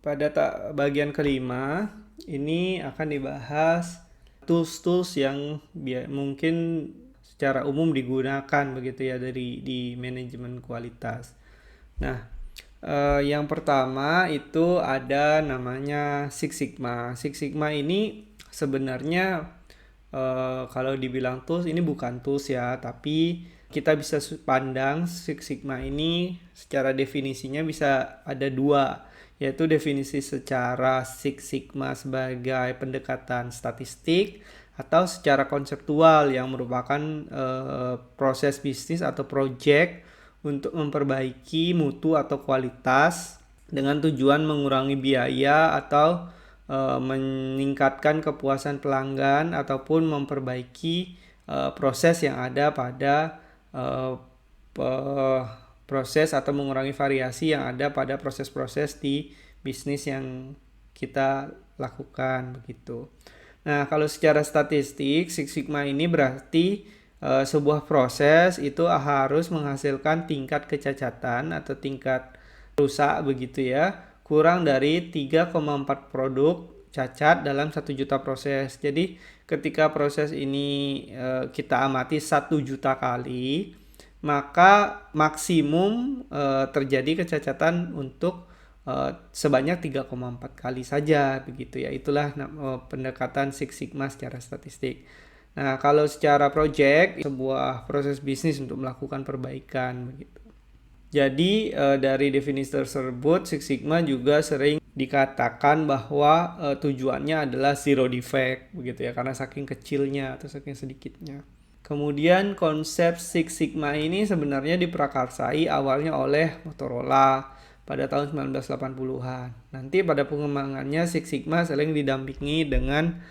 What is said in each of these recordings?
Pada bagian kelima, ini akan dibahas tools-tools yang mungkin secara umum digunakan begitu ya di manajemen kualitas. Nah, yang pertama itu ada namanya Six Sigma. Six Sigma ini sebenarnya kalau dibilang tools ini bukan tools ya, tapi kita bisa pandang Six Sigma ini secara definisinya bisa ada dua, yaitu definisi secara Six Sigma sebagai pendekatan statistik atau secara konseptual yang merupakan proses bisnis atau project untuk memperbaiki mutu atau kualitas dengan tujuan mengurangi biaya atau meningkatkan kepuasan pelanggan ataupun memperbaiki proses yang ada pada proses atau mengurangi variasi yang ada pada proses-proses di bisnis yang kita lakukan begitu. Nah, kalau secara statistik, Six Sigma ini berarti sebuah proses itu harus menghasilkan tingkat kecacatan atau tingkat rusak begitu ya, kurang dari 3,4 produk cacat dalam 1 juta proses. Jadi ketika proses ini kita amati 1 juta kali, maka maksimum terjadi kecacatan untuk sebanyak 3,4 kali saja begitu ya. Itulah pendekatan Six Sigma secara statistik. Nah, kalau secara project, sebuah proses bisnis untuk melakukan perbaikan begitu. Jadi dari definisi tersebut, Six Sigma juga sering dikatakan bahwa tujuannya adalah zero defect begitu ya, karena saking kecilnya atau saking sedikitnya. Kemudian konsep Six Sigma ini sebenarnya diprakarsai awalnya oleh Motorola pada tahun 1980-an. Nanti pada pengembangannya Six Sigma sering didampingi dengan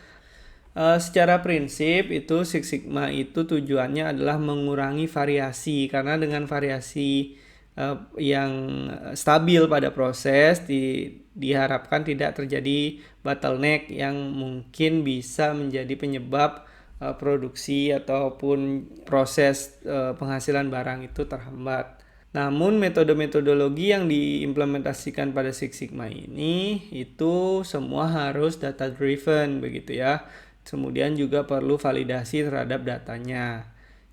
secara prinsip itu Six Sigma itu tujuannya adalah mengurangi variasi, karena dengan variasi yang stabil pada proses diharapkan tidak terjadi bottleneck yang mungkin bisa menjadi penyebab produksi ataupun proses penghasilan barang itu terhambat. Namun metode-metodologi yang diimplementasikan pada Six Sigma ini itu semua harus data driven begitu ya. Kemudian juga perlu validasi terhadap datanya.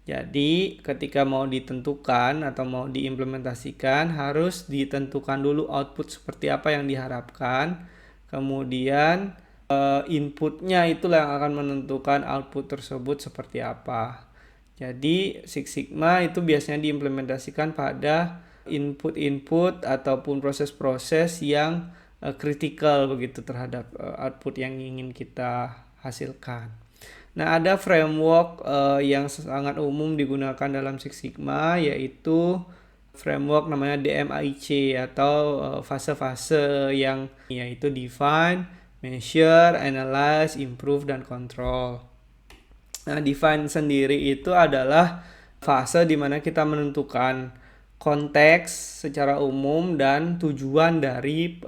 Jadi ketika mau ditentukan atau mau diimplementasikan harus ditentukan dulu output seperti apa yang diharapkan. Kemudian inputnya itulah yang akan menentukan output tersebut seperti apa. Jadi Six Sigma itu biasanya diimplementasikan pada input-input ataupun proses-proses yang kritikal begitu terhadap output yang ingin kita hasilkan. Nah, ada framework yang sangat umum digunakan dalam Six Sigma, yaitu framework namanya DMAIC atau fase-fase yang yaitu define, measure, analyze, improve, dan control. Nah, define sendiri itu adalah fase di mana kita menentukan konteks secara umum dan tujuan dari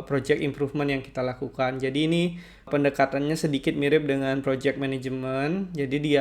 project improvement yang kita lakukan. Jadi ini pendekatannya sedikit mirip dengan project management. Jadi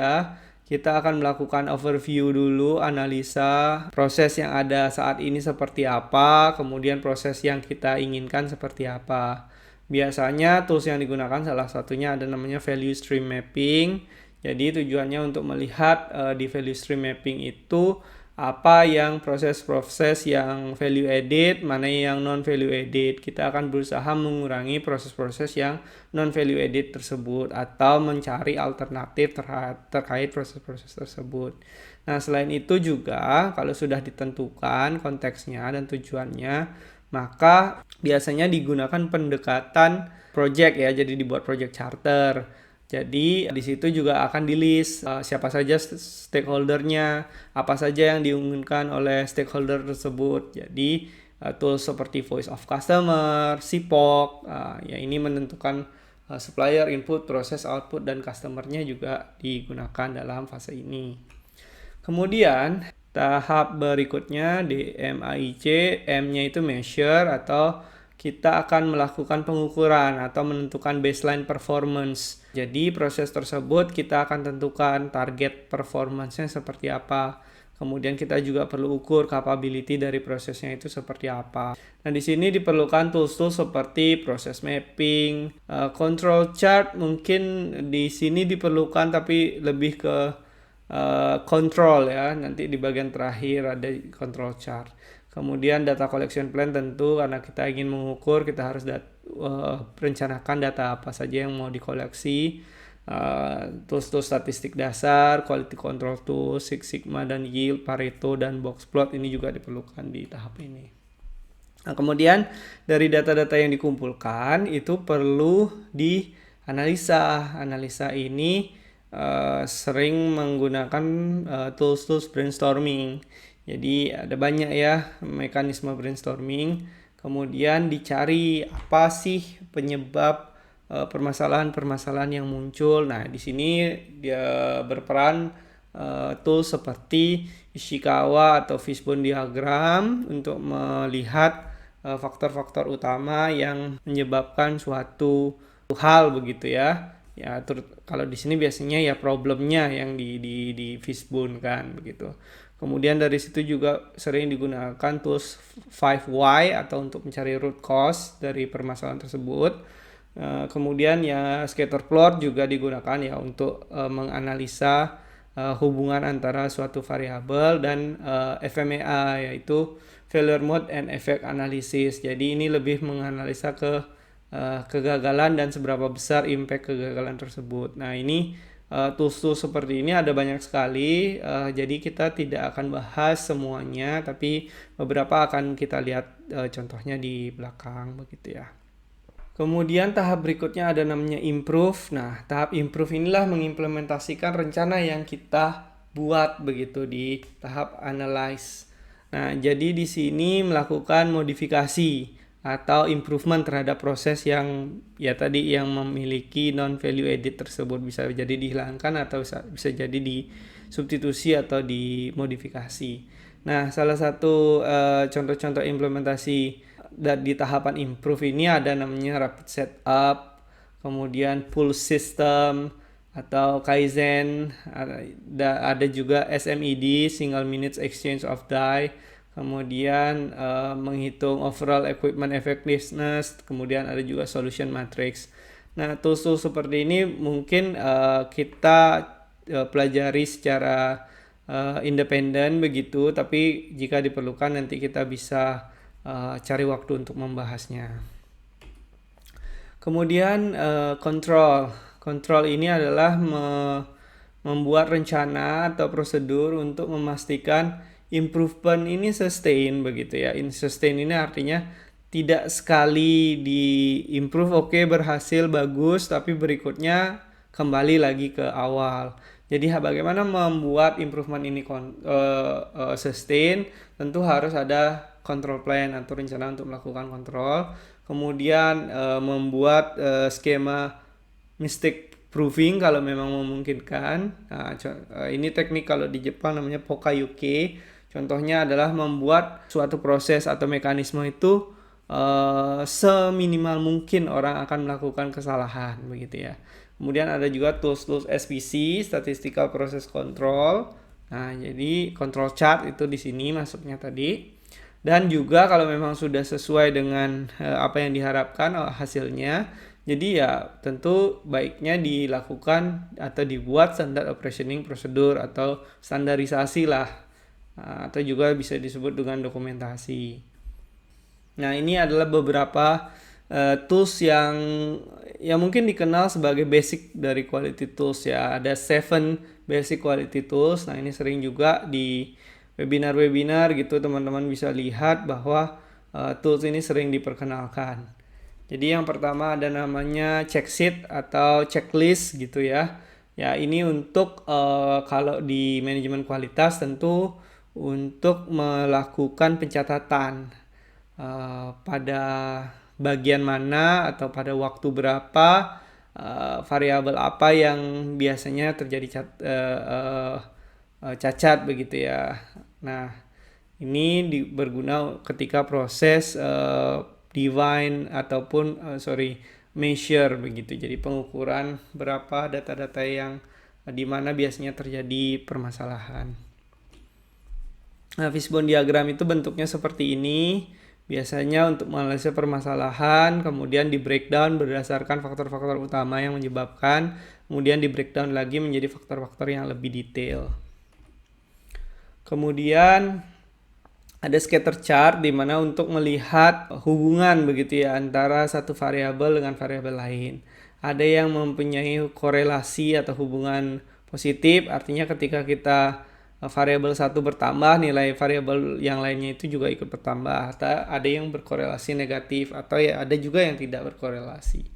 kita akan melakukan overview dulu, analisa proses yang ada saat ini seperti apa, kemudian proses yang kita inginkan seperti apa. Biasanya tools yang digunakan salah satunya ada namanya value stream mapping. Jadi tujuannya untuk melihat di value stream mapping itu apa yang proses-proses yang value added, mana yang non value added. Kita akan berusaha mengurangi proses-proses yang non value added tersebut atau mencari alternatif terkait proses-proses tersebut. Nah, selain itu juga kalau sudah ditentukan konteksnya dan tujuannya, maka biasanya digunakan pendekatan project ya, jadi dibuat project charter. Jadi di situ juga akan di-list siapa saja stakeholdernya, apa saja yang diinginkan oleh stakeholder tersebut. Jadi tools seperti Voice of Customer, SIPOC, ya ini menentukan supplier, input, proses, output, dan customernya juga digunakan dalam fase ini. Kemudian tahap berikutnya di MAIC, M-nya itu measure atau kita akan melakukan pengukuran atau menentukan baseline performance. Jadi proses tersebut kita akan tentukan target performance-nya seperti apa. Kemudian kita juga perlu ukur capability dari prosesnya itu seperti apa. Nah, di sini diperlukan tools-tools seperti proses mapping, control chart mungkin di sini diperlukan tapi lebih ke control ya. Nanti di bagian terakhir ada control chart. Kemudian data collection plan tentu karena kita ingin mengukur, kita harus rencanakan data apa saja yang mau dikoleksi. Tools-tools statistik dasar, quality control tools, Six Sigma dan Yield, Pareto dan box plot ini juga diperlukan di tahap ini. Nah, kemudian dari data-data yang dikumpulkan itu perlu dianalisa. Analisa ini sering menggunakan tools-tools brainstorming. Jadi ada banyak ya mekanisme brainstorming. Kemudian dicari apa sih penyebab permasalahan-permasalahan yang muncul. Nah, di sini dia berperan tools seperti Ishikawa atau fishbone diagram untuk melihat faktor-faktor utama yang menyebabkan suatu hal begitu ya. Ya, kalau di sini biasanya ya problemnya yang di fishbone kan begitu. Kemudian dari situ juga sering digunakan tools 5Y atau untuk mencari root cause dari permasalahan tersebut. Kemudian ya scatter plot juga digunakan ya untuk menganalisa hubungan antara suatu variabel dan FMEA yaitu failure mode and effect analysis. Jadi ini lebih menganalisa kegagalan dan seberapa besar impact kegagalan tersebut. Nah, ini tools-tools seperti ini ada banyak sekali. Jadi kita tidak akan bahas semuanya, tapi beberapa akan kita lihat contohnya di belakang begitu ya. Kemudian tahap berikutnya ada namanya improve. Nah, tahap improve inilah mengimplementasikan rencana yang kita buat begitu di tahap analyze. Nah, jadi di sini melakukan modifikasi atau improvement terhadap proses yang ya tadi yang memiliki non value added tersebut, bisa jadi dihilangkan atau bisa jadi disubstitusi atau dimodifikasi. Nah, salah satu contoh-contoh implementasi di tahapan improve ini ada namanya rapid setup, kemudian pull system atau kaizen, ada juga SMED, single minutes exchange of die, kemudian menghitung overall equipment effectiveness, kemudian ada juga solution matrix. Nah, tools-tools seperti ini mungkin kita pelajari secara independen begitu, tapi jika diperlukan nanti kita bisa cari waktu untuk membahasnya. Kemudian control ini adalah membuat rencana atau prosedur untuk memastikan improvement ini sustain begitu ya. Sustain ini artinya tidak sekali di improve berhasil bagus, tapi berikutnya kembali lagi ke awal. Jadi bagaimana membuat improvement ini sustain? Tentu harus ada control plan atau rencana untuk melakukan kontrol. Kemudian membuat skema mistake proofing kalau memang memungkinkan. Nah, ini teknik kalau di Jepang namanya Pokayuke. Contohnya adalah membuat suatu proses atau mekanisme itu seminimal mungkin orang akan melakukan kesalahan begitu ya. Kemudian ada juga tools SPC, Statistical Process Control. Nah, jadi control chart itu di sini masuknya tadi. Dan juga kalau memang sudah sesuai dengan apa yang diharapkan hasilnya, jadi ya tentu baiknya dilakukan atau dibuat standard operating procedure atau standarisasi lah, atau juga bisa disebut dengan dokumentasi. Nah, ini adalah beberapa tools yang mungkin dikenal sebagai basic dari quality tools ya. Ada 7 basic quality tools. Nah, ini sering juga di webinar-webinar gitu teman-teman bisa lihat bahwa tools ini sering diperkenalkan. Jadi yang pertama ada namanya check sheet atau checklist gitu ya. Ya, ini untuk kalau di manajemen kualitas tentu untuk melakukan pencatatan pada bagian mana atau pada waktu berapa, variabel apa yang biasanya terjadi cacat begitu ya. Nah, ini berguna ketika proses divine ataupun measure begitu. Jadi pengukuran berapa data-data yang di mana biasanya terjadi permasalahan. Nah, fishbone diagram itu bentuknya seperti ini. Biasanya untuk menganalisis permasalahan, kemudian di breakdown berdasarkan faktor-faktor utama yang menyebabkan, kemudian di breakdown lagi menjadi faktor-faktor yang lebih detail. Kemudian ada scatter chart di mana untuk melihat hubungan begitu ya antara satu variabel dengan variabel lain. Ada yang mempunyai korelasi atau hubungan positif, artinya ketika kita variabel satu bertambah, nilai variabel yang lainnya itu juga ikut bertambah. Ada yang berkorelasi negatif atau ya ada juga yang tidak berkorelasi.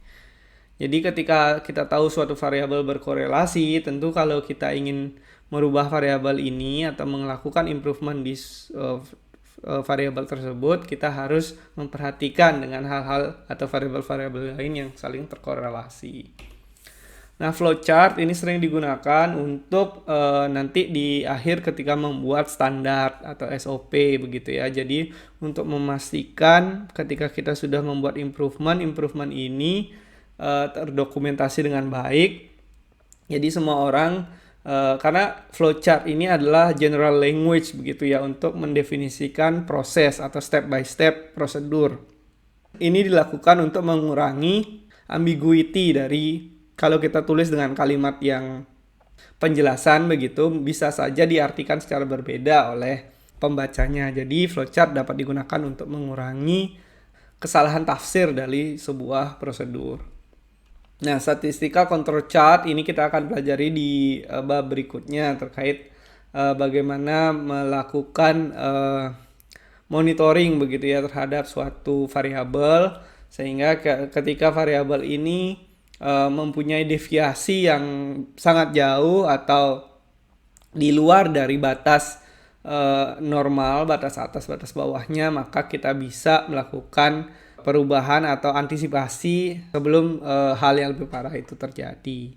Jadi ketika kita tahu suatu variabel berkorelasi, tentu kalau kita ingin merubah variabel ini atau melakukan improvement di variabel tersebut, kita harus memperhatikan dengan hal-hal atau variabel-variabel lain yang saling terkorelasi. Nah, flowchart ini sering digunakan untuk nanti di akhir ketika membuat standar atau SOP begitu ya. Jadi untuk memastikan ketika kita sudah membuat improvement ini terdokumentasi dengan baik. Jadi semua orang karena flowchart ini adalah general language begitu ya untuk mendefinisikan proses atau step by step prosedur. Ini dilakukan untuk mengurangi ambiguity dari kalau kita tulis dengan kalimat yang penjelasan begitu bisa saja diartikan secara berbeda oleh pembacanya. Jadi flowchart dapat digunakan untuk mengurangi kesalahan tafsir dari sebuah prosedur. Nah, statistical control chart ini kita akan pelajari di bab berikutnya terkait bagaimana melakukan monitoring begitu ya terhadap suatu variabel sehingga ketika variabel ini mempunyai deviasi yang sangat jauh atau di luar dari batas normal, batas atas, batas bawahnya, maka kita bisa melakukan perubahan atau antisipasi sebelum hal yang lebih parah itu terjadi.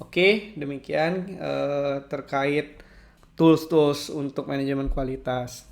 Oke, demikian terkait tools-tools untuk manajemen kualitas.